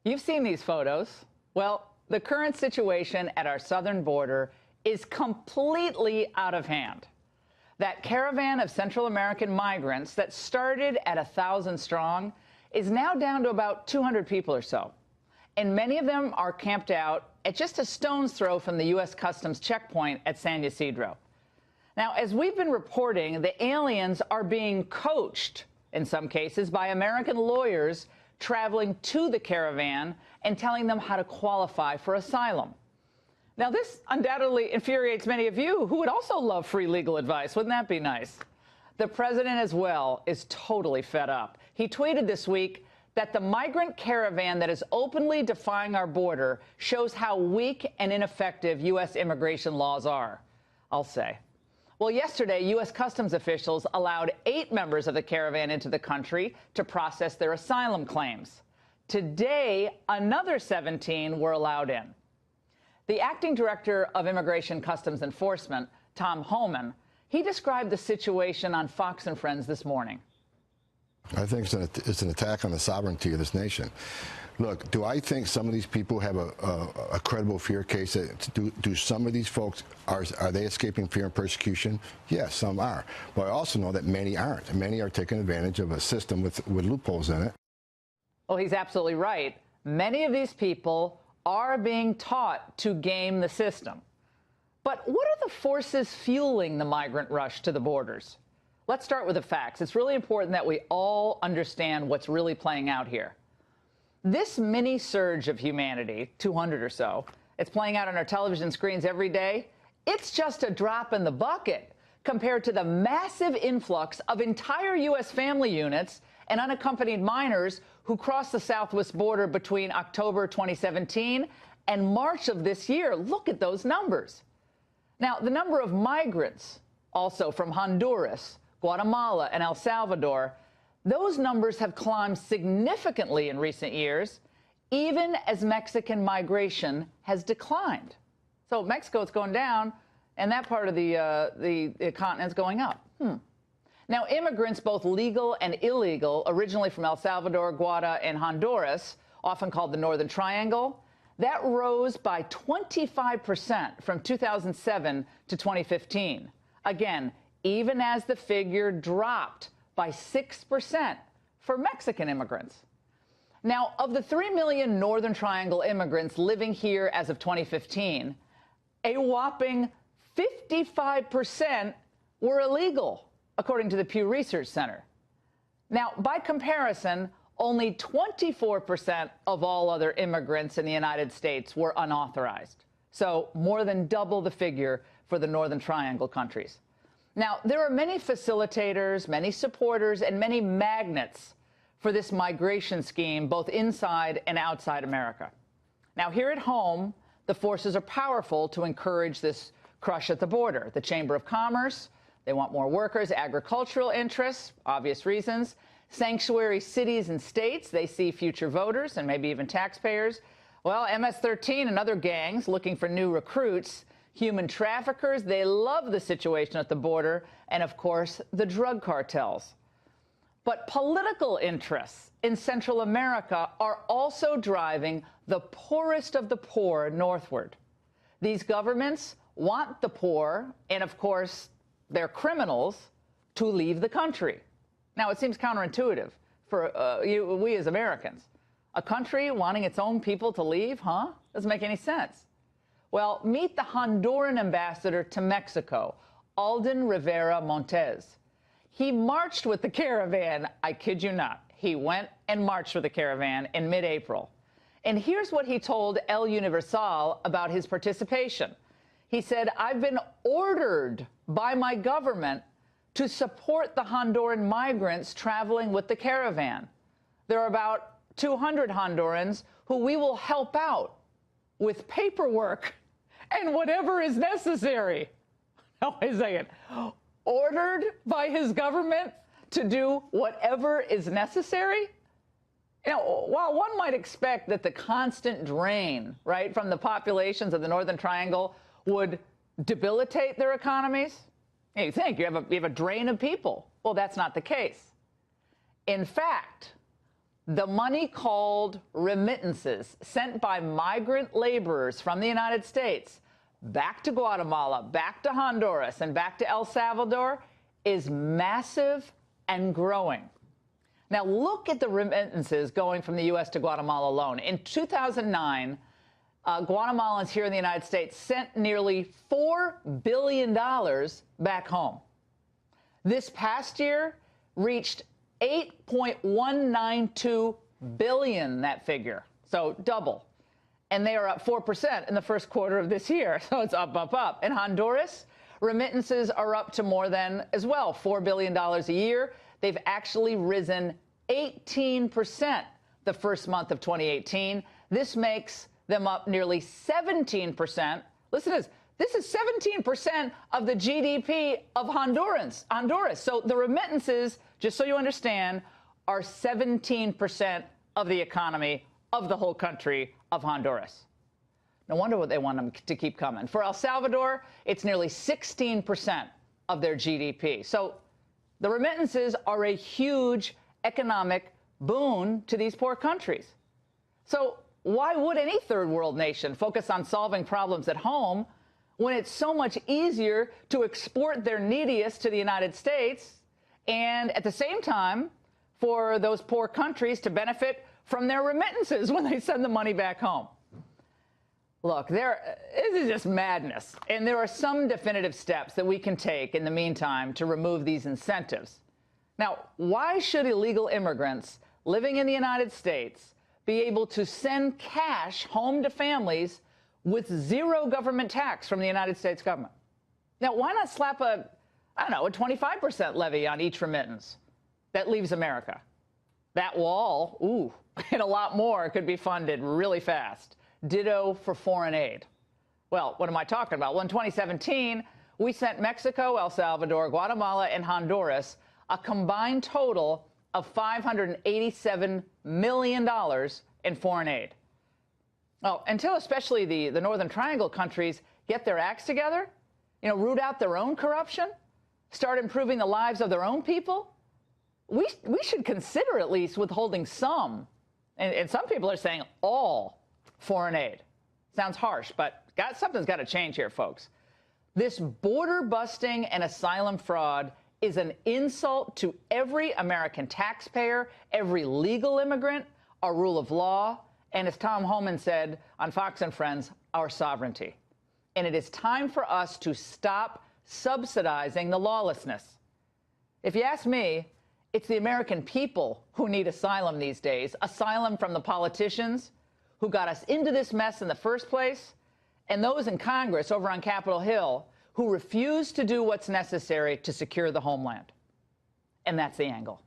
You've seen these photos. Well, the current situation at our southern border is completely out of hand. That caravan of Central American migrants that started at 1,000 strong is now down to about 200 people or so. And many of them are camped out at just a stone's throw from the U.S. Customs checkpoint at San Ysidro. Now, as we've been reporting, the aliens are being coached, in some cases, by American lawyers traveling to the caravan and telling them how to qualify for asylum. Now, this undoubtedly infuriates many of you who would also love free legal advice. Wouldn't that be nice? The president, as well, is totally fed up. He tweeted this week that the migrant caravan that is openly defying our border shows how weak and ineffective U.S. immigration laws are. I'll say. Well, yesterday, U.S. Customs officials allowed 8 members of the caravan into the country to process their asylum claims. Today, another 17 were allowed in. The acting director of Immigration Customs Enforcement, Tom Homan, he described the situation on Fox and Friends this morning. I think it's an attack on the sovereignty of this nation. Look, do I think some of these people have a credible fear case? Do some of these folks, are they escaping fear and persecution? Yes, some are. But I also know that many aren't. Many are taking advantage of a system with loopholes in it. Well, he's absolutely right. Many of these people are being taught to game the system. But what are the forces fueling the migrant rush to the borders? Let's start with the facts. It's really important that we all understand what's really playing out here. This mini surge of humanity, 200 or so, it's playing out on our television screens every day. It's just a drop in the bucket compared to the massive influx of entire U.S. family units and unaccompanied minors who crossed the southwest border between October 2017 and March of this year. Look at those numbers. Now, the number of migrants, also from Honduras, Guatemala, and El Salvador, those numbers have climbed significantly in recent years, even as Mexican migration has declined. So Mexico's going down, and that part of the continent's going up. Now, immigrants, both legal and illegal, originally from El Salvador, Guatemala, and Honduras, often called the Northern Triangle, that rose by 25% from 2007 to 2015. Again, even as the figure dropped by 6% for Mexican immigrants. Now, of the 3 million Northern Triangle immigrants living here as of 2015, a whopping 55% were illegal, according to the Pew Research Center. Now, by comparison, only 24% of all other immigrants in the United States were unauthorized. So more than double the figure for the Northern Triangle countries. Now, there are many facilitators, many supporters, and many magnets for this migration scheme, both inside and outside America. Now, here at home, the forces are powerful to encourage this crush at the border. The Chamber of Commerce, they want more workers, agricultural interests, obvious reasons. Sanctuary cities and states, they see future voters and maybe even taxpayers. Well, MS-13 and other gangs looking for new recruits. Human traffickers, they love the situation at the border. And, of course, the drug cartels. But political interests in Central America are also driving the poorest of the poor northward. These governments want the poor, and, of course, their criminals, to leave the country. Now, it seems counterintuitive for we as Americans. A country wanting its own people to leave, huh? Doesn't make any sense. Well, meet the Honduran ambassador to Mexico, Alden Rivera Montes. He marched with the caravan, I kid you not. He went and marched with the caravan in mid-April. And here's what he told El Universal about his participation. He said, I've been ordered by my government to support the Honduran migrants traveling with the caravan. There are about 200 Hondurans who we will help out with paperwork and whatever is necessary. Now, wait a second. Ordered by his government to do whatever is necessary? You know, while one might expect that the constant drain, right, from the populations of the Northern Triangle would debilitate their economies, you think you have a drain of people. Well, that's not the case. In fact, The money called remittances sent by migrant laborers from the United States back to Guatemala, back to Honduras, and back to El Salvador is massive and growing. Now, look at the remittances going from the U.S. to Guatemala alone. In 2009, Guatemalans here in the United States sent nearly $4 billion back home. This past year reached $8.192 billion, that figure, so double. And they are up 4% in the first quarter of this year, so it's up, up, up. In Honduras, remittances are up to more than, as well, $4 billion a year. They've actually risen 18% the first month of 2018. This makes them up nearly 17%. Listen to this. This is 17% of the GDP of Honduras. So the remittances, just so you understand, are 17% of the economy of the whole country of Honduras. No wonder what they want them to keep coming. For El Salvador, it's nearly 16% of their GDP. So the remittances are a huge economic boon to these poor countries. So why would any third world nation focus on solving problems at home when it's so much easier to export their neediest to the United States and at the same time for those poor countries to benefit from their remittances when they send the money back home? Look, this is just madness. And there are some definitive steps that we can take in the meantime to remove these incentives. Now, why should illegal immigrants living in the United States be able to send cash home to families with zero government tax from the United States government? Now, why not slap a 25% levy on each remittance that leaves America? That wall, ooh, and a lot more could be funded really fast. Ditto for foreign aid. Well, what am I talking about? Well, in 2017, we sent Mexico, El Salvador, Guatemala, and Honduras a combined total of $587 million in foreign aid. Well, until especially the Northern Triangle countries get their acts together, root out their own corruption, start improving the lives of their own people, we should consider at least withholding some, and some people are saying all, foreign aid. Sounds harsh, but something's got to change here, folks. This border busting and asylum fraud is an insult to every American taxpayer, every legal immigrant, our rule of law, and as Tom Homan said on Fox and Friends, our sovereignty. And it is time for us to stop subsidizing the lawlessness. If you ask me, it's the American people who need asylum these days, asylum from the politicians who got us into this mess in the first place, and those in Congress over on Capitol Hill who refuse to do what's necessary to secure the homeland. And that's the angle.